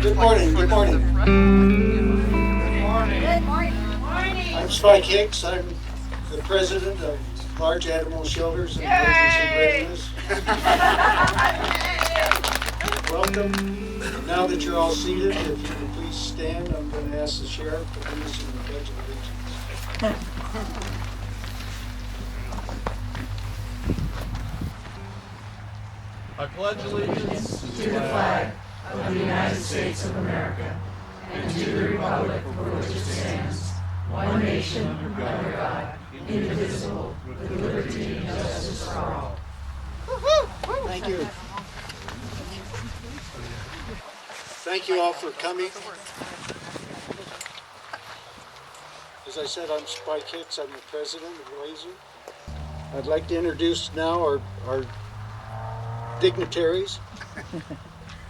Good morning. Good morning. I'm Spike Hicks. I'm the president of Large Animal Shelters and Emergency Readiness. Welcome. Now that you're all seated, if you would please stand, I'm going to ask the sheriff to lead us in the Pledge of Allegiance. I pledge allegiance to the flag of the United States of America and to the republic for which it stands, one nation, under God, indivisible, with liberty and justice for all. Thank you. Thank you all for coming. As I said, I'm Spike Hicks. I'm the president of Laser. I'd like to introduce now our dignitaries.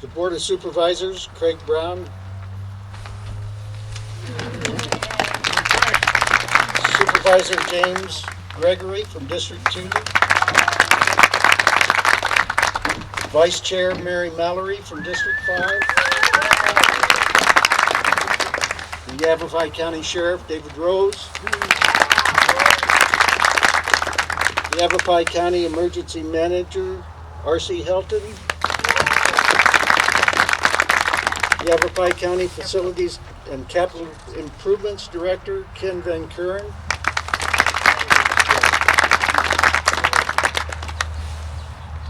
The Board of Supervisors, Craig Brown. Supervisor James Gregory from District 2. Vice Chair Mary Mallory from District 5. The Yavapai County Sheriff David Rose. The Yavapai County Emergency Manager R.C. HELTON. The Yavapai County Facilities and Capital Improvements Director Ken VANKEUREN.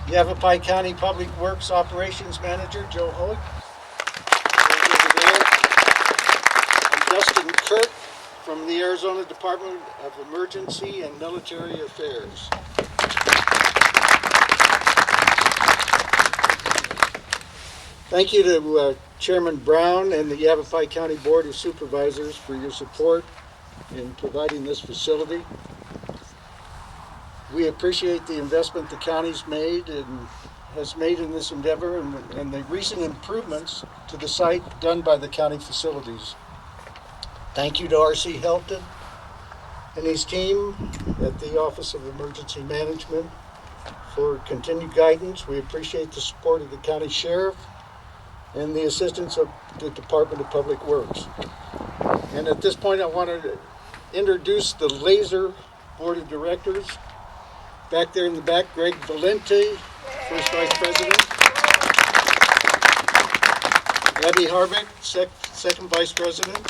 Yavapai County Public Works Operations Manager Joe Hoek. And Dustin Kirk from the Arizona Department of Emergency and Military Affairs. Thank you to Chairman Brown and the Yavapai County Board of Supervisors for your support in providing this facility. We appreciate the investment the county's made and has made in this endeavor and the recent improvements to the site done by the county facilities. Thank you to R.C. HELTON and his team at the Office of Emergency Management for continued guidance. We appreciate the support of the county sheriff and the assistance of the Department of Public Works. And at this point, I want to introduce the Laser Board of Directors. Back there in the back, Greg Valenti, First Vice President. Abby Harvick, Second Vice President.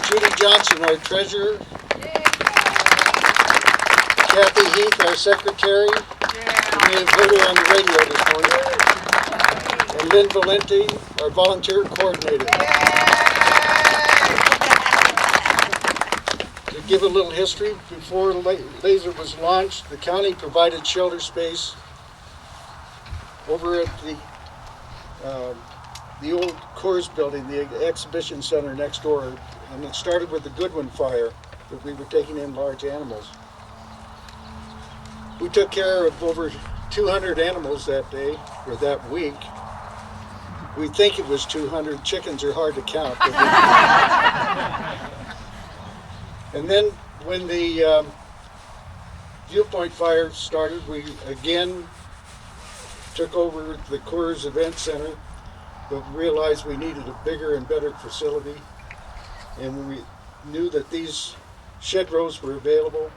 Judy Johnson, our Treasurer. Kathy Heath, our Secretary. You may have heard her on the radio this morning. And Lynn Valenti, our Volunteer Coordinator. To give a little history, before Laser was launched, the county provided shelter space over at the old Coors building, the exhibition center next door, and it started with the Goodwin fire that we were taking in large animals. We took care of over 200 animals that day, or that week. We think it was 200. Chickens are hard to count. And then when the Viewpoint fire started, we again took over the Coors Event Center, but realized we needed a bigger and better facility. And we knew that these shed rows were available.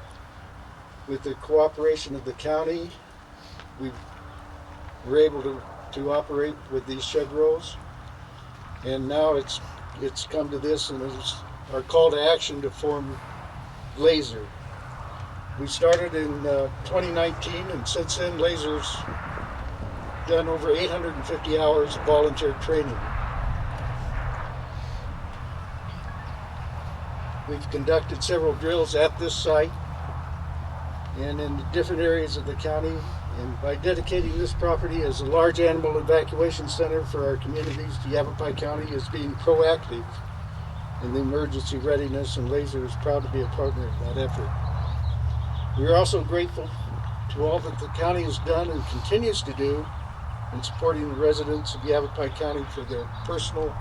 With the cooperation of the county, we were able to operate with these shed rows. And now it's come to this, and it's our call to action to form Laser. We started in 2019, and since then Laser's done over 850 hours of volunteer training. We've conducted several drills at this site and in the different areas of the county, and by dedicating this property as a large animal evacuation center for our communities, Yavapai County is being proactive in the emergency readiness, and Laser is proud to be a partner in that effort. We are also grateful to all that the county has done and continues to do in supporting the residents of Yavapai County for their personal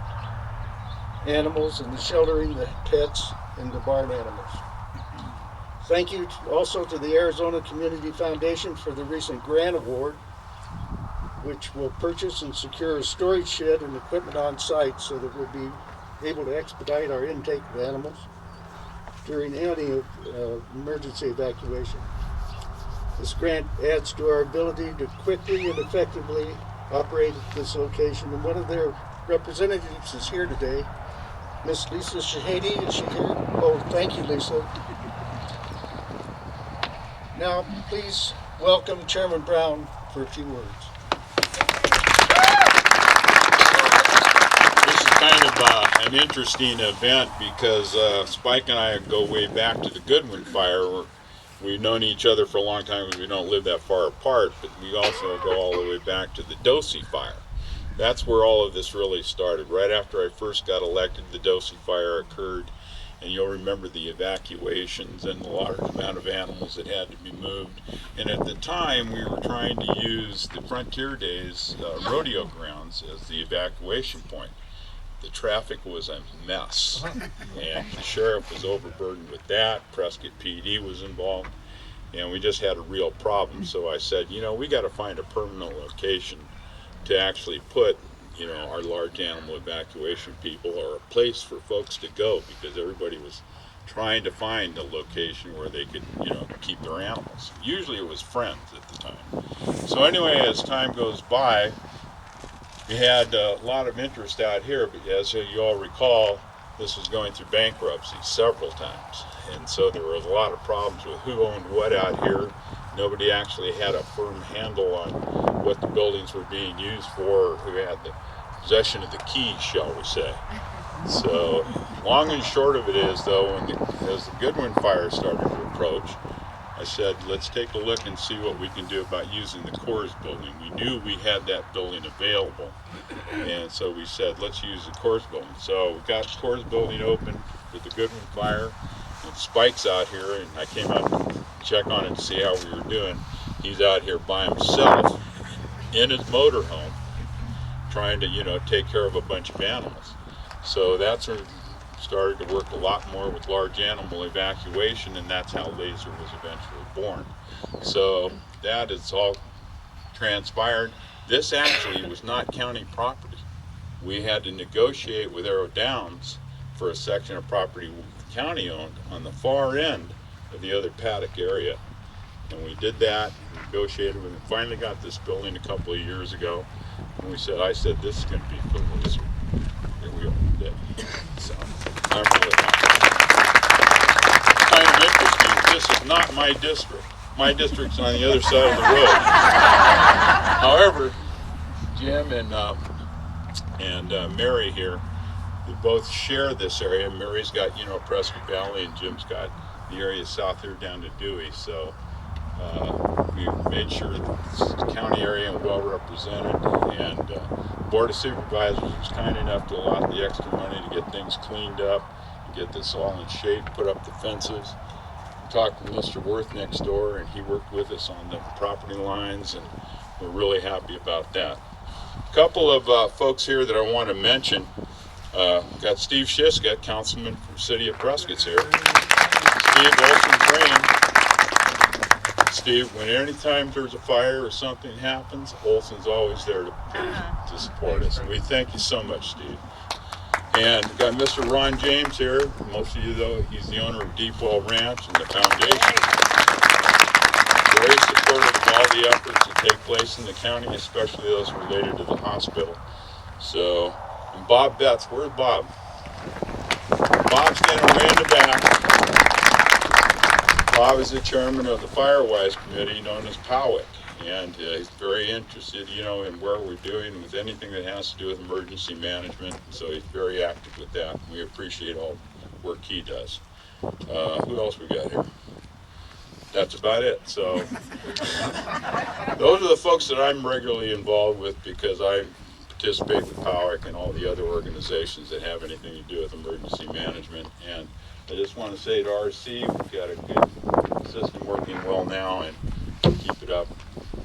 animals and the sheltering the pets and the barn animals. Thank you also to the Arizona Community Foundation for the recent grant award which will purchase and secure a storage shed and equipment on site so that we'll be able to expedite our intake of animals during any emergency evacuation. This grant adds to our ability to quickly and effectively operate at this location, and one of their representatives is here today, Miss Lisa Shahady. Is she here? Oh, thank you, Lisa. Now, please welcome Chairman Brown for a few words. This is kind of an interesting event because Spike and I go way back to the Goodwin fire. We've known each other for a long time because we don't live that far apart, but we also go all the way back to the Dosey fire. That's where all of this really started. Right after I first got elected, the Dosey fire occurred, and you'll remember the evacuations and the large amount of animals that had to be moved. And at the time, we were trying to use the Frontier Days rodeo grounds as the evacuation point. The traffic was a mess, and the sheriff was overburdened with that. Prescott PD was involved, and we just had a real problem. So I said, you know, we got to find a permanent location to actually put, you know, our large animal evacuation people, or a place for folks to go, because everybody was trying to find a location where they could, you know, keep their animals. Usually it was Friends at the time. So anyway, as time goes by, we had a lot of interest out here, but as you all recall, this was going through bankruptcy several times. And so there were a lot of problems with who owned what out here. Nobody actually had a firm handle on what the buildings were being used for, or who had the possession of the keys, shall we say. So long and short of it is, though, as the Goodwin fire started to approach, I said, let's take a look and see what we can do about using the Coors building. We knew we had that building available, and so we said, let's use the Coors building. So we got the Coors building open for the Goodwin fire, and Spike's out here, and I came out to check on it to see how we were doing. He's out here by himself in his motorhome trying to, you know, take care of a bunch of animals. So that's where started to work a lot more with large animal evacuation, and that's how Laser was eventually born. So that is all transpired. This actually was not county property. We had to negotiate with Arrow Downs for a section of property the county owned on the far end of the other paddock area. And we did that, negotiated with them, finally got this building a couple of years ago. And I said, this is going to be for Laser. Here we are today. So I'm really kind of interesting. This is not my district. My district's on the other side of the road. However, Jim and Mary here, we both share this area. Mary's got, you know, Prescott Valley, and Jim's got the area south here down to Dewey. So we made sure that this is a county area and well represented, and Board of Supervisors was kind enough to allot the extra money to get things cleaned up and get this all in shape, put up the fences. We talked to Mr. Worth next door, and he worked with us on the property lines, and we're really happy about that. A couple of folks here that I want to mention. Got Steve Shiska, councilman from the city of Prescott's here. Steve Olson Crane. Steve, when anytime there's a fire or something happens, Olson's always there to support us. And we thank you so much, Steve. And we've got Mr. Ron James here. Most of you, though, he's the owner of Deepwell Ranch and the foundation. Very supportive of all the efforts that take place in the county, especially those related to the hospital. So, and Bob Betts, where's Bob? Bob's standing way in the back. Bob is the chairman of the Firewise Committee, known as POWIC, and he's very interested, you know, in where we're doing with anything that has to do with emergency management. So he's very active with that. We appreciate all the work he does. Who else we got here? That's about it. So those are the folks that I'm regularly involved with, because I participate with POWIC and all the other organizations that have anything to do with emergency management. And I just want to say to RC, we've got a good system working well now, and keep it up.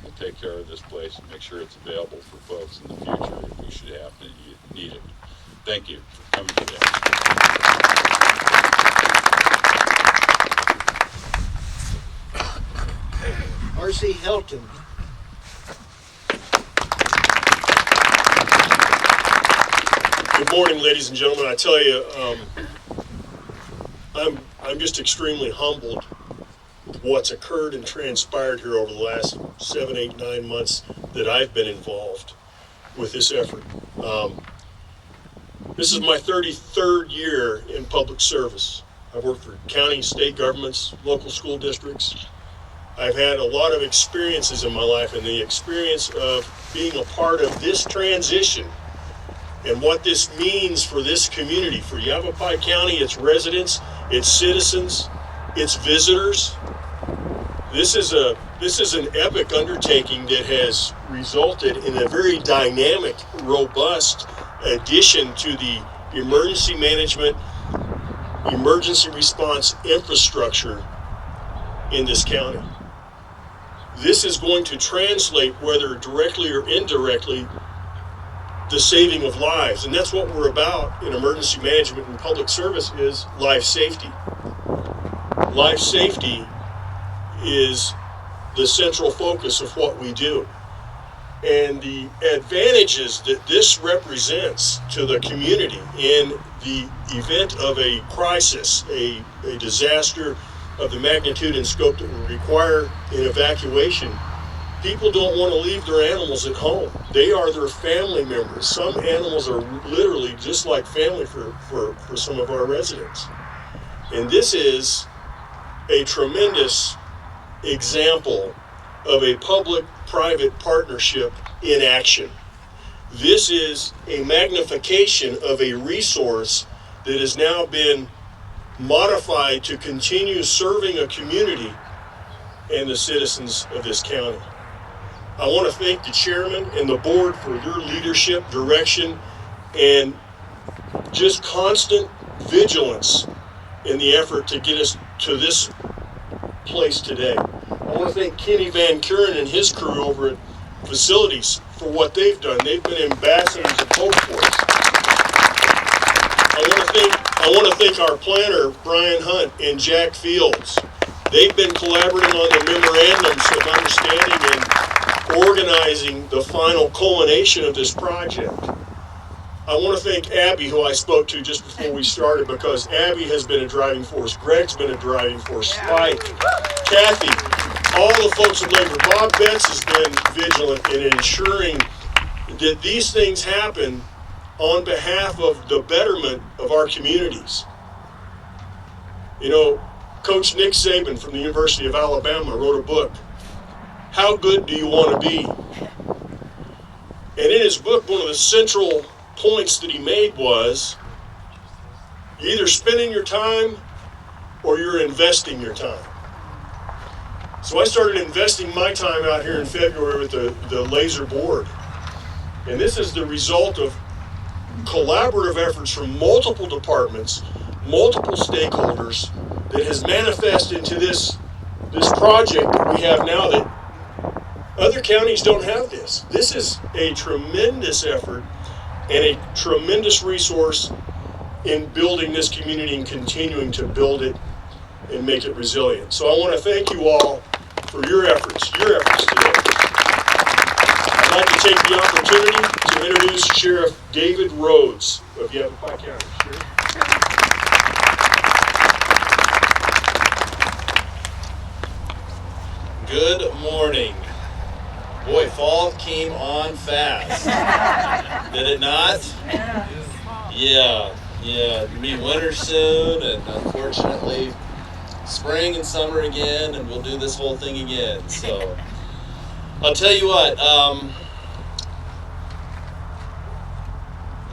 We'll take care of this place and make sure it's available for folks in the future if we should have to need it. Thank you for coming today. RC HELTON. Good morning, ladies and gentlemen. I tell you, I'm just extremely humbled with what's occurred and transpired here over the last 7, 8, 9 months that I've been involved with this effort. This is my 33rd year in public service. I've worked for county, state governments, local school districts. I've had a lot of experiences in my life, and the experience of being a part of this transition and what this means for this community, for Yavapai County, its residents, its citizens, its visitors. This is an epic undertaking that has resulted in a very dynamic, robust addition to the emergency management, emergency response infrastructure in this county. This is going to translate, whether directly or indirectly, the saving of lives. And that's what we're about in emergency management and public service, is life safety. Life safety is the central focus of what we do. And the advantages that this represents to the community in the event of a crisis, a disaster of the magnitude and scope that would require an evacuation, people don't want to leave their animals at home. They are their family members. Some animals are literally just like family for some of our residents. And this is a tremendous example of a public-private partnership in action. This is a magnification of a resource that has now been modified to continue serving a community and the citizens of this county. I want to thank the chairman and the board for their leadership, direction, and just constant vigilance in the effort to get us to this place today. I want to thank Kenny VANKEUREN and his crew over at Facilities for what they've done. They've been ambassadors of hope for us. I want to thank our planner, Brian Hunt and Jack Fields. They've been collaborating on the memorandums of understanding and organizing the final culmination of this project. I want to thank Abby, who I spoke to just before we started, because Abby has been a driving force. Greg's been a driving force. Spike, Kathy, all the folks at labor. Bob Betts has been vigilant in ensuring that these things happen on behalf of the betterment of our communities. You know, Coach Nick Saban from the University of Alabama wrote a book, How Good Do You Want to Be? And in his book, one of the central points that he made was, you're either spending your time or you're investing your time. So I started investing my time out here in February with the laser board. And this is the result of collaborative efforts from multiple departments, multiple stakeholders, that has manifested into this project that we have now, that other counties don't have this. This is a tremendous effort and a tremendous resource in building this community and continuing to build it and make it resilient. So I want to thank you all for your efforts today. I'd like to take the opportunity to introduce Sheriff David RHODES of Yavapai County. Sheriff. Good morning. Boy, fall came on fast. Did it not? Yeah. It'll be winter soon, and unfortunately, spring and summer again, and we'll do this whole thing again. So, I'll tell you what,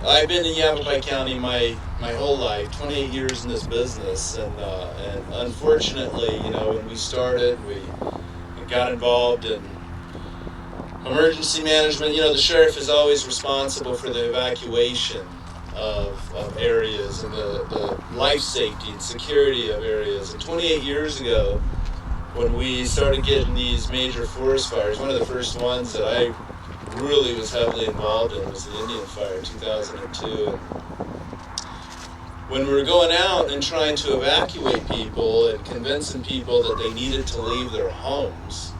I've been in Yavapai County my whole life, 28 years in this business, and unfortunately, you know, when we started, we got involved in emergency management. You know, the sheriff is always responsible for the evacuation of areas and the life safety and security of areas. And 28 years ago, when we started getting these major forest fires, one of the first ones that I really was heavily involved in was the Indian Fire in 2002. And when we were going out and trying to evacuate people and convincing people that they needed to leave their homes,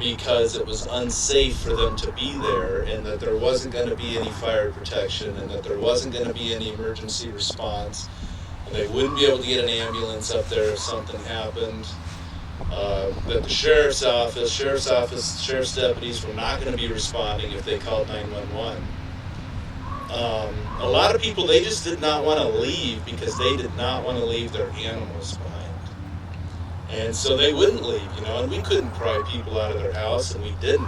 because it was unsafe for them to be there, and that there wasn't going to be any fire protection, and that there wasn't going to be any emergency response, and they wouldn't be able to get an ambulance up there if something happened. That the sheriff's deputies were not going to be responding if they called 911. A lot of people, they just did not want to leave because they did not want to leave their animals behind. And so they wouldn't leave, and we couldn't pry people out of their house, and we didn't.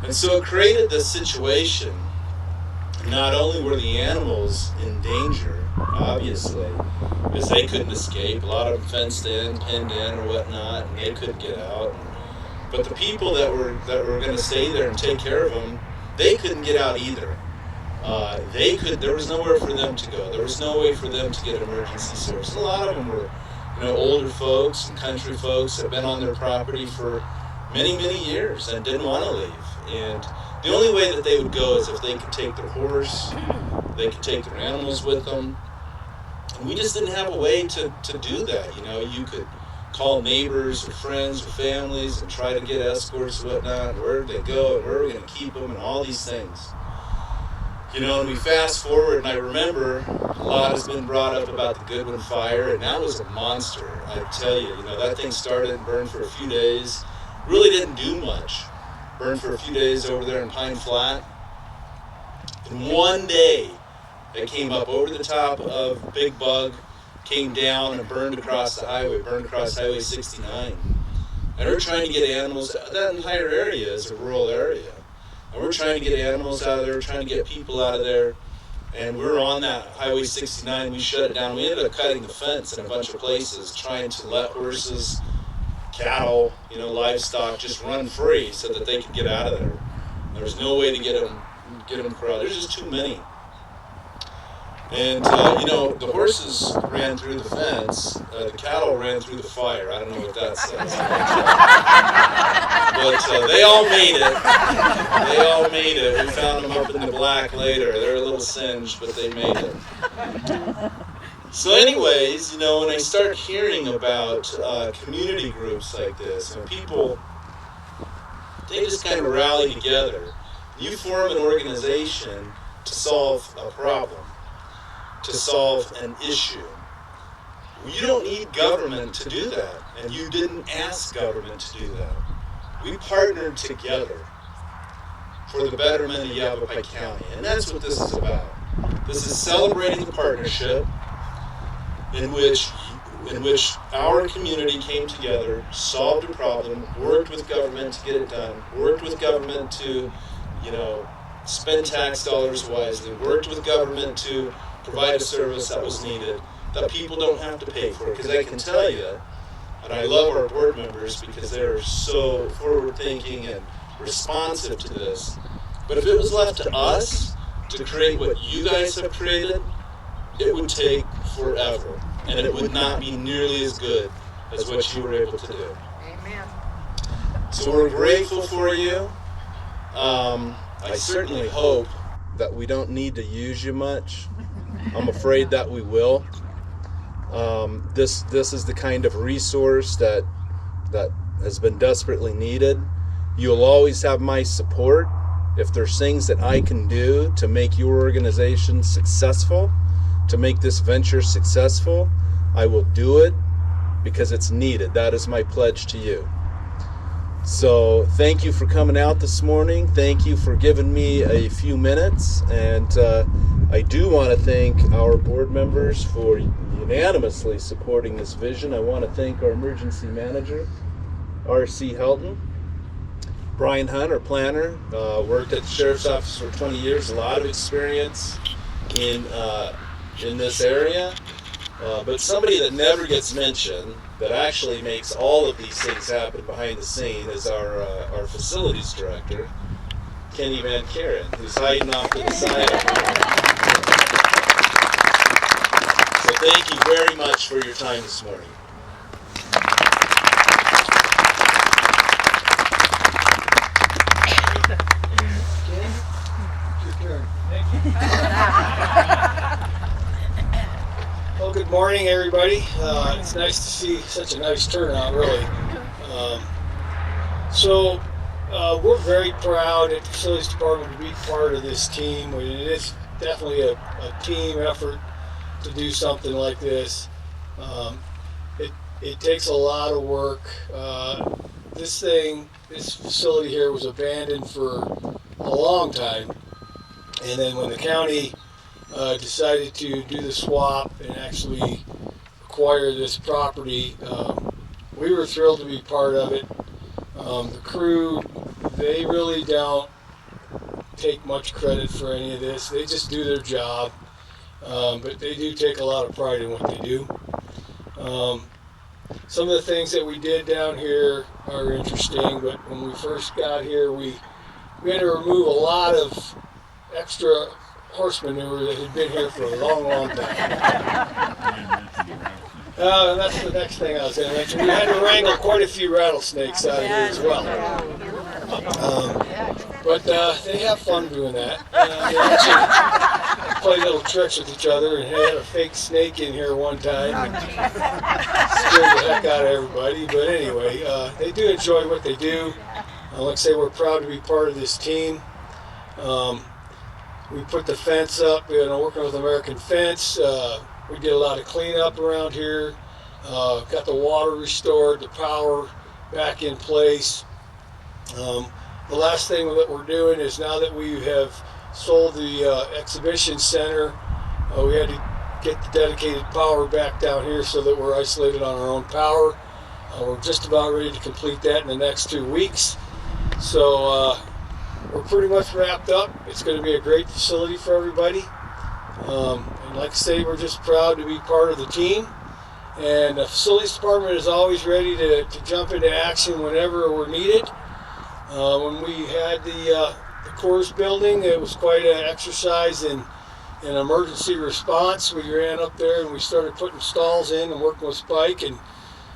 And so it created this situation. Not only were the animals in danger, obviously, because they couldn't escape, a lot of them fenced in, pinned in, or whatnot, and they couldn't get out. But the people that were going to stay there and take care of them, they couldn't get out either. There was nowhere for them to go. There was no way for them to get emergency service. A lot of them were, older folks and country folks that had been on their property for many, many years and didn't want to leave. And the only way that they would go is if they could take their horse, they could take their animals with them. And we just didn't have a way to do that. You could call neighbors or friends or families and try to get escorts and whatnot, where did they go, and where are we going to keep them, and all these things. And we fast forward, and I remember a lot has been brought up about the Goodwin fire, and that was a monster. I tell you, that thing started and burned for a few days, really didn't do much. Burned for a few days over there in Pine Flat. And one day, it came up over the top of Big Bug, came down and burned across Highway 69. And we're trying to get animals, that entire area is a rural area. And we're trying to get animals out of there, trying to get people out of there. And we're on that Highway 69, we shut it down. We ended up cutting the fence in a bunch of places, trying to let horses, cattle, livestock just run free so that they could get out of there. There was no way to get them crowded. There's just too many. And, the horses ran through the fence, the cattle ran through the fire. I don't know what that says. But they all made it. They all made it. We found them up in the black later. They're a little singed, but they made it. So anyways, when I start hearing about community groups like this, people, they just kind of rally together. You form an organization to solve a problem, to solve an issue. You don't need government to do that, and you didn't ask government to do that. We partnered together for the betterment of Yavapai County, and that's what this is about. This is celebrating the partnership in which our community came together, solved a problem, worked with government to get it done, worked with government to, spend tax dollars wisely, worked with government to provide a service that was needed, that people don't have to pay for. Because I can tell you, and I love our board members because they're so forward-thinking and responsive to this, but if it was left to us to create what you guys have created, it would take forever, and it would not be nearly as good as what you were able to do. Amen. So we're grateful for you. I certainly hope that we don't need to use you much. I'm afraid that we will. This is the kind of resource that has been desperately needed. You'll always have my support. If there's things that I can do to make your organization successful, to make this venture successful, I will do it because it's needed. That is my pledge to you. So thank you for coming out this morning. Thank you for giving me a few minutes. And I do want to thank our board members for unanimously supporting this vision. I want to thank our emergency manager, R.C. HELTON. Brian Hunt, our planner, worked at the Sheriff's Office for 20 years, a lot of experience in this area. But somebody that never gets mentioned, that actually makes all of these things happen behind the scene, is our facilities director, Kenny VANKEUREN, who's hiding off to the side. So thank you very much for your time this morning. Well, good morning, everybody. It's nice to see such a nice turnout, really. So we're very proud at the Facilities Department to be part of this team. It is definitely a team effort to do something like this. It takes a lot of work. This facility here was abandoned for a long time. And then when the county decided to do the swap and actually acquire this property, we were thrilled to be part of it. The crew, they really don't take much credit for any of this. They just do their job, but they do take a lot of pride in what they do. Some of the things that we did down here are interesting, but when we first got here, we had to remove a lot of extra horse manure that had been here for a long, long time. That's the next thing I was going to mention. We had to wrangle quite a few rattlesnakes out of here as well. But they have fun doing that. They actually play little tricks with each other, and had a fake snake in here one time and scared the heck out of everybody. But anyway, they do enjoy what they do. Like I say, we're proud to be part of this team. We put the fence up, working with American Fence. We did a lot of cleanup around here, got the water restored, the power back in place. The last thing that we're doing is, now that we have sold the exhibition center, we had to get the dedicated power back down here so that we're isolated on our own power. We're just about ready to complete that in the next 2 weeks. So we're pretty much wrapped up. It's going to be a great facility for everybody. And like I say, we're just proud to be part of the team. And the Facilities Department is always ready to jump into action whenever we're needed. When we had the Coors building, it was quite an exercise in emergency response. We ran up there and we started putting stalls in and working with Spike, and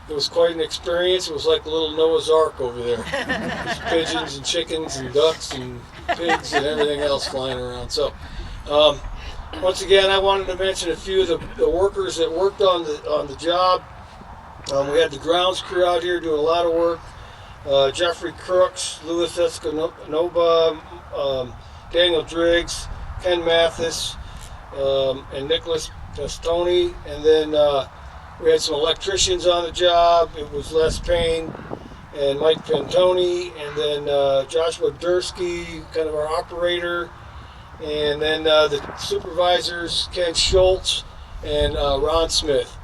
it was quite an experience. It was like a little Noah's Ark over there. There's pigeons and chickens and ducks and pigs and everything else flying around. So once again, I wanted to mention a few of the workers that worked on the job. We had the grounds crew out here doing a lot of work. Jeffrey Crooks, Louis Escanova, Daniel Driggs, Ken Mathis, and Nicholas Testoni. And then we had some electricians on the job. It was Les Payne and Mike Pantoni, and then Joshua Dursky, kind of our operator. And then the supervisors, Ken Schultz and Ron Smith.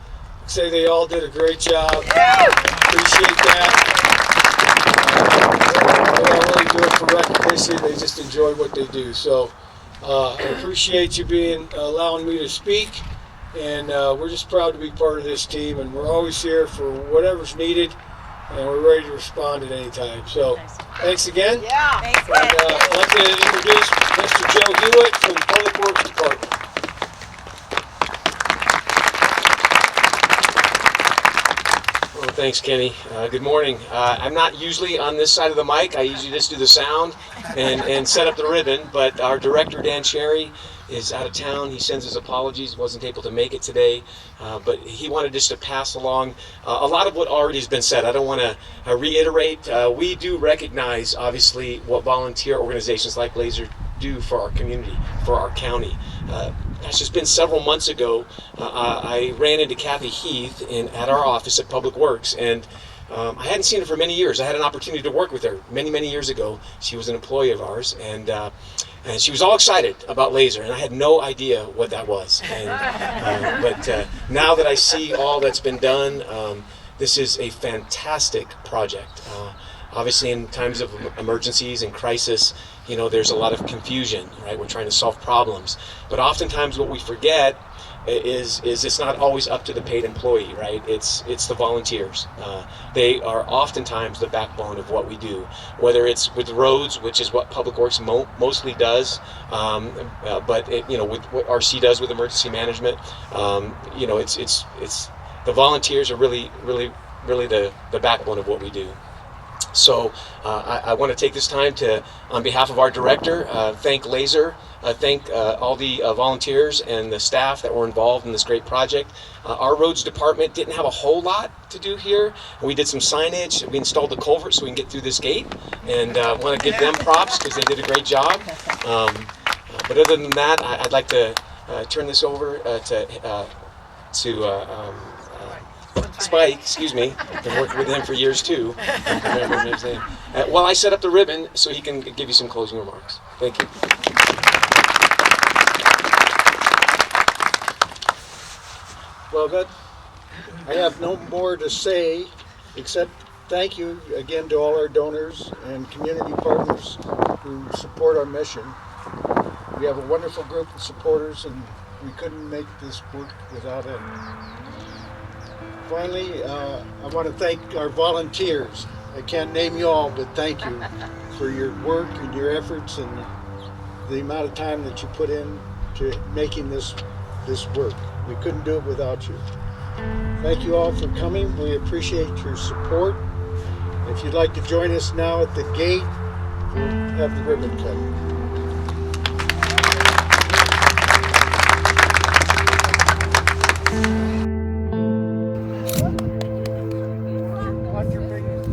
I'd say they all did a great job. Appreciate that. They don't really do it for recognition. They just enjoy what they do. So I appreciate you allowing me to speak. And we're just proud to be part of this team. And we're always here for whatever's needed. And we're ready to respond at any time. So thanks again. Yeah. Thanks, and, I'd like to introduce Mr. Joe Hewitt from the Public Works Department. Well, thanks, Kenny. Good morning. I'm not usually on this side of the mic. I usually just do the sound and set up the ribbon. But our director, Dan Cherry, is out of town. He sends his apologies, wasn't able to make it today, but he wanted just to pass along a lot of what already has been said. I don't want to reiterate. We do recognize, obviously, what volunteer organizations like Laser do for our community, for our county. That's just been several months ago. I ran into Kathy Heath at our office at Public Works, and I hadn't seen her for many years. I had an opportunity to work with her many years ago. She was an employee of ours, and she was all excited about Laser, and I had no idea what that was. But now that I see all that's been done, this is a fantastic project. Obviously, in times of emergencies and crisis, there's a lot of confusion, right? We're trying to solve problems, but oftentimes what we forget is it's not always up to the paid employee, right? It's the volunteers. They are oftentimes the backbone of what we do, whether it's with roads, which is what Public Works mostly does, but with what RC does with emergency management, it's the volunteers are really the backbone of what we do. So I want to take this time to, on behalf of our director, thank Laser, thank all the volunteers and the staff that were involved in this great project. Our roads department didn't have a whole lot to do here. We did some signage. We installed the culvert so we can get through this gate, and I want to give them props because they did a great job. But other than that, I'd like to turn this over to Spike, excuse me. I've been working with him for years too. While I set up the ribbon so he can give you some closing remarks. Thank you. Well, I have no more to say except thank you again to all our donors and community partners who support our mission. We have a wonderful group of supporters, and we couldn't make this work without it. Finally, I want to thank our volunteers. I can't name you all, but thank you for your work and your efforts and the amount of time that you put in to making this work. We couldn't do it without you. Thank you all for coming. We appreciate your support. If you'd like to join us now at the gate, we'll have the ribbon cutting. What's your biggest?